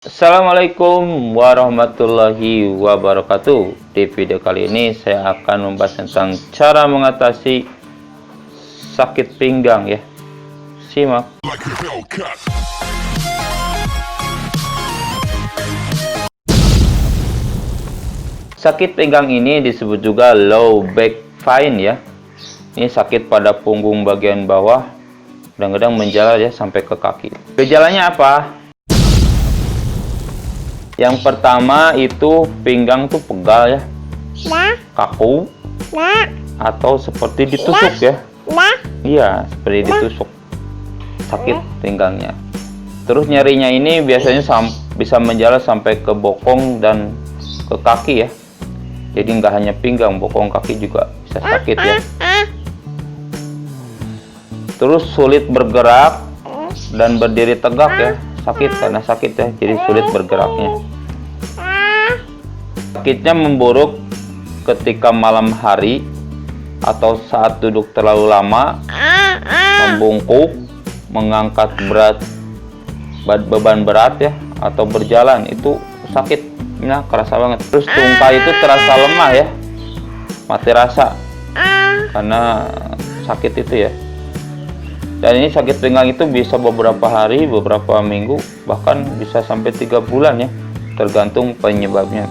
Assalamualaikum warahmatullahi wabarakatuh. Di video kali ini saya akan membahas tentang cara mengatasi sakit pinggang ya. Simak. Sakit pinggang ini disebut juga low back pain ya. Ini sakit pada punggung bagian bawah, kadang-kadang menjalar ya sampai ke kaki. Gejalanya apa? Yang pertama itu pinggang tuh pegal ya, kaku, atau seperti ditusuk ya. Iya, seperti ditusuk, sakit pinggangnya. Terus nyerinya ini biasanya bisa menjalar sampai ke bokong dan ke kaki ya. Jadi nggak hanya pinggang, bokong kaki juga bisa sakit ya. Terus sulit bergerak dan berdiri tegak ya, sakit karena sakit ya, jadi sulit bergeraknya. Sakitnya memburuk ketika malam hari atau saat duduk terlalu lama, membungkuk, mengangkat beban berat ya, atau berjalan itu sakitnya kerasa banget. Terus tungkai itu terasa lemah ya, mati rasa karena sakit itu ya. Dan ini sakit pinggang itu bisa beberapa hari, beberapa minggu, bahkan bisa sampai 3 bulan ya, tergantung penyebabnya.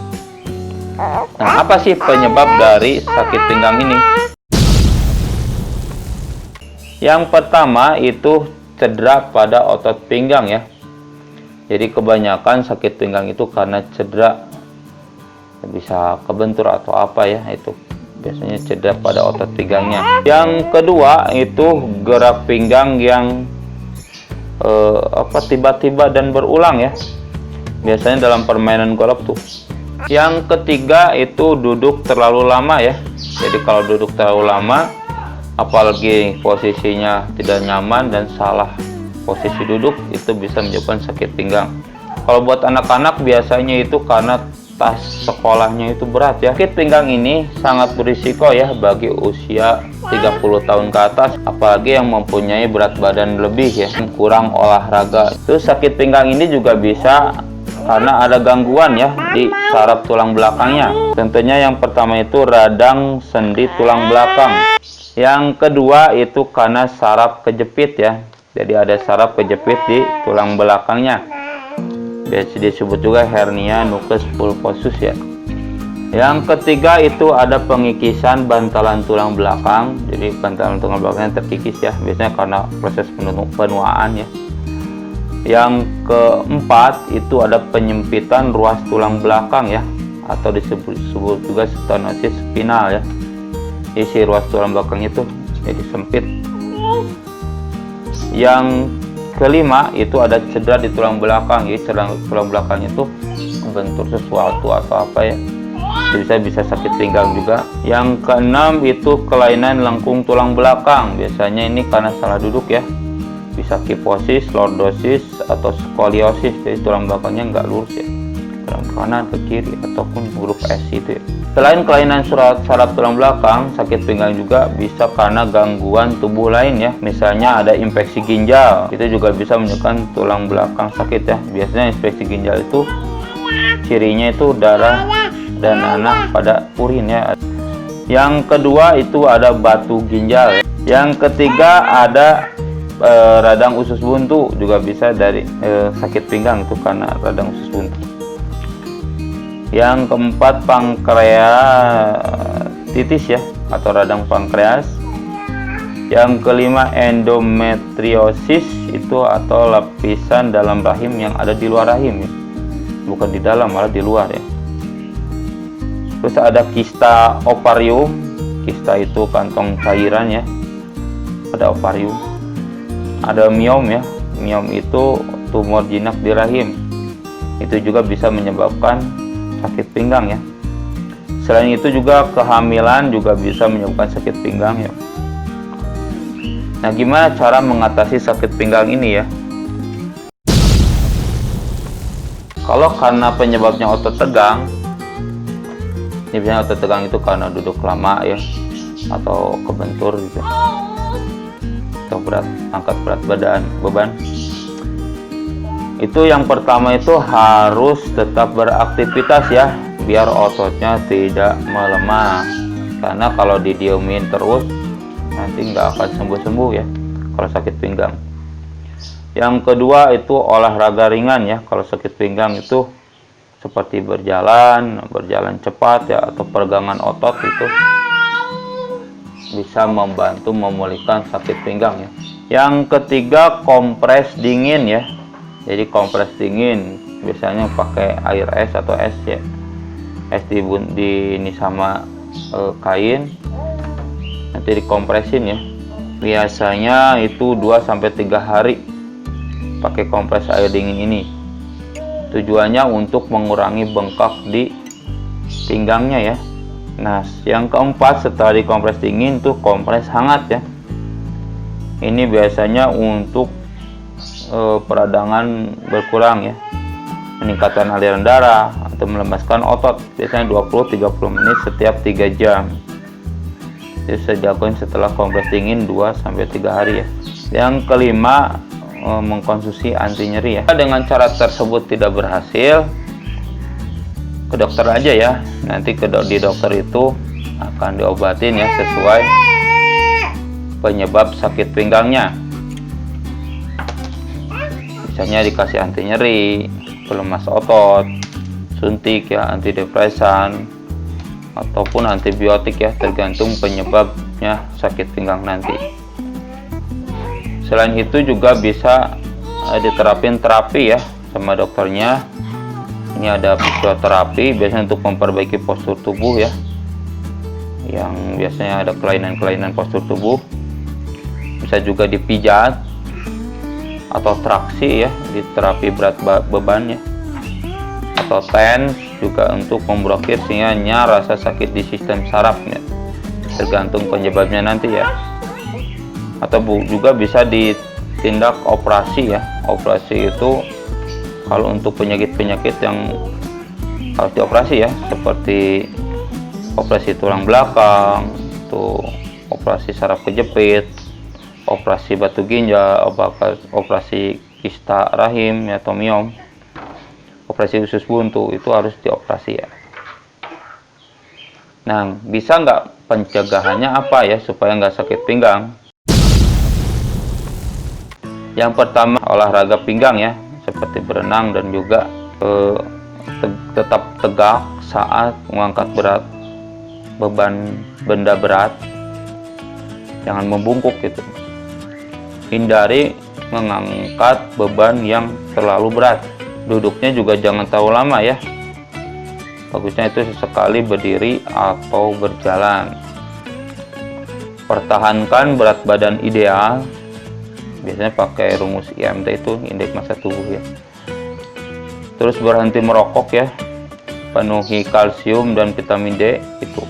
Nah, apa sih penyebab dari sakit pinggang ini? Yang pertama itu cedera pada otot pinggang ya. Jadi kebanyakan sakit pinggang itu karena cedera, bisa kebentur atau apa ya, itu biasanya cedera pada otot pinggangnya. Yang kedua itu gerak pinggang yang tiba-tiba dan berulang ya, biasanya dalam permainan golf tuh. Yang ketiga itu duduk terlalu lama ya. Jadi kalau duduk terlalu lama, apalagi posisinya tidak nyaman dan salah posisi duduk, itu bisa menyebabkan sakit pinggang. Kalau buat anak-anak biasanya itu karena tas sekolahnya itu berat ya. Sakit pinggang ini sangat berisiko ya bagi usia 30 tahun ke atas, apalagi yang mempunyai berat badan lebih ya, kurang olahraga. Terus sakit pinggang ini juga bisa karena ada gangguan ya di saraf tulang belakangnya. Tentunya yang pertama itu radang sendi tulang belakang. Yang kedua itu karena saraf kejepit ya. Jadi ada saraf kejepit di tulang belakangnya, biasa disebut juga hernia nucleus pulposus ya. Yang ketiga itu ada pengikisan bantalan tulang belakang. Jadi bantalan tulang belakangnya terkikis ya, biasanya karena proses penuaan ya. Yang keempat itu ada penyempitan ruas tulang belakang ya, atau disebut juga stenosis spinal ya. Isi ruas tulang belakang itu jadi sempit. Yang kelima itu ada cedera di tulang belakang, jadi tulang belakang itu kebentur sesuatu atau apa ya, bisa sakit pinggang juga. Yang keenam itu kelainan lengkung tulang belakang, biasanya ini karena salah duduk ya, bisa kifosis, lordosis, atau skoliosis, jadi tulang belakangnya nggak lurus ya, ke kanan ke kiri ataupun huruf S itu ya. Selain kelainan saraf tulang belakang, sakit pinggang juga bisa karena gangguan tubuh lain ya. Misalnya ada infeksi ginjal, itu juga bisa menyebabkan tulang belakang sakit ya. Biasanya infeksi ginjal itu cirinya itu darah dan nanah pada urin ya. Yang kedua itu ada batu ginjal ya. Yang ketiga ada radang usus buntu, juga bisa dari sakit pinggang itu karena radang usus buntu. Yang keempat pankreatitis ya, atau radang pankreas. Yang kelima endometriosis, itu atau lapisan dalam rahim yang ada di luar rahim ya, bukan di dalam, malah di luar ya. Terus ada kista ovarium. Kista itu kantong cairan ya pada ovarium. Ada miom ya, miom itu tumor jinak di rahim, itu juga bisa menyebabkan sakit pinggang ya. Selain itu juga kehamilan juga bisa menyebabkan sakit pinggang ya. Nah, gimana cara mengatasi sakit pinggang ini ya? Kalau karena penyebabnya otot tegang, ini biasanya otot tegang itu karena duduk lama ya, atau kebentur gitu, atau angkat berat beban. Itu yang pertama itu harus tetap beraktivitas ya, biar ototnya tidak melemah. Karena kalau didiemin terus nanti nggak akan sembuh-sembuh ya kalau sakit pinggang. Yang kedua itu olahraga ringan ya. Kalau sakit pinggang itu seperti berjalan cepat ya, atau peregangan otot itu bisa membantu memulihkan sakit pinggang ya. Yang ketiga kompres dingin ya. Jadi kompres dingin biasanya pakai air es atau es ya. Es ini sama kain, nanti dikompresin ya. Biasanya itu 2-3 hari pakai kompres air dingin ini. Tujuannya untuk mengurangi bengkak di pinggangnya ya. Nah, yang keempat setelah dikompres dingin tuh kompres hangat ya. Ini biasanya untuk peradangan berkurang ya, peningkatan aliran darah atau melemaskan otot. Biasanya 20-30 menit setiap 3 jam. Jadi saya dilakukan setelah kompres dingin 2-3 hari ya. Yang kelima, mengkonsumsi anti nyeri ya. Dengan cara tersebut tidak berhasil, ke dokter aja ya. Nanti di dokter itu akan diobatin ya sesuai penyebab sakit pinggangnya. Misalnya dikasih anti nyeri, pelemas otot, suntik ya, antidepresan, ataupun antibiotik ya, tergantung penyebabnya sakit pinggang nanti. Selain itu juga bisa diterapin terapi ya sama dokternya. Ini ada fisioterapi biasanya untuk memperbaiki postur tubuh ya, yang biasanya ada kelainan-kelainan postur tubuh. Bisa juga dipijat atau traksi ya, di terapi berat bebannya, atau TENS juga untuk memblokir sehingga rasa sakit di sistem sarafnya, tergantung penyebabnya nanti ya. Atau juga bisa ditindak operasi ya. Operasi itu kalau untuk penyakit-penyakit yang harus dioperasi ya, seperti operasi tulang belakang, tuh operasi saraf kejepit, operasi batu ginjal, operasi kista rahim ya, atau miom, operasi usus buntu, itu harus dioperasi ya. Nah, bisa nggak pencegahannya apa ya supaya nggak sakit pinggang? Yang pertama, olahraga pinggang ya, seperti berenang, dan juga tetap tegak saat mengangkat beban benda berat, jangan membungkuk gitu. Hindari mengangkat beban yang terlalu berat. Duduknya juga jangan terlalu lama ya. Bagusnya itu sesekali berdiri atau berjalan. Pertahankan berat badan ideal. Biasanya pakai rumus IMT, itu indeks massa tubuh ya. Terus berhenti merokok ya. Penuhi kalsium dan vitamin D, itu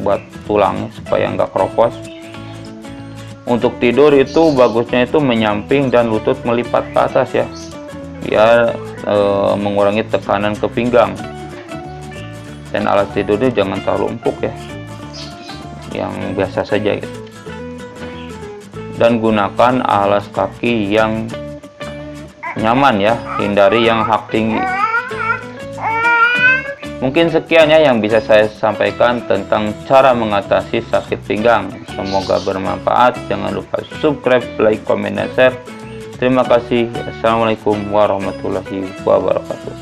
buat tulang supaya nggak keropos. Untuk tidur itu bagusnya itu menyamping dan lutut melipat ke atas ya, biar mengurangi tekanan ke pinggang. Dan alas tidurnya jangan terlalu empuk ya, yang biasa saja gitu. Dan gunakan alas kaki yang nyaman ya, hindari yang hak tinggi. Mungkin sekian ya yang bisa saya sampaikan tentang cara mengatasi sakit pinggang. Semoga bermanfaat. Jangan lupa subscribe, like, comment, dan share. Terima kasih. Assalamualaikum warahmatullahi wabarakatuh.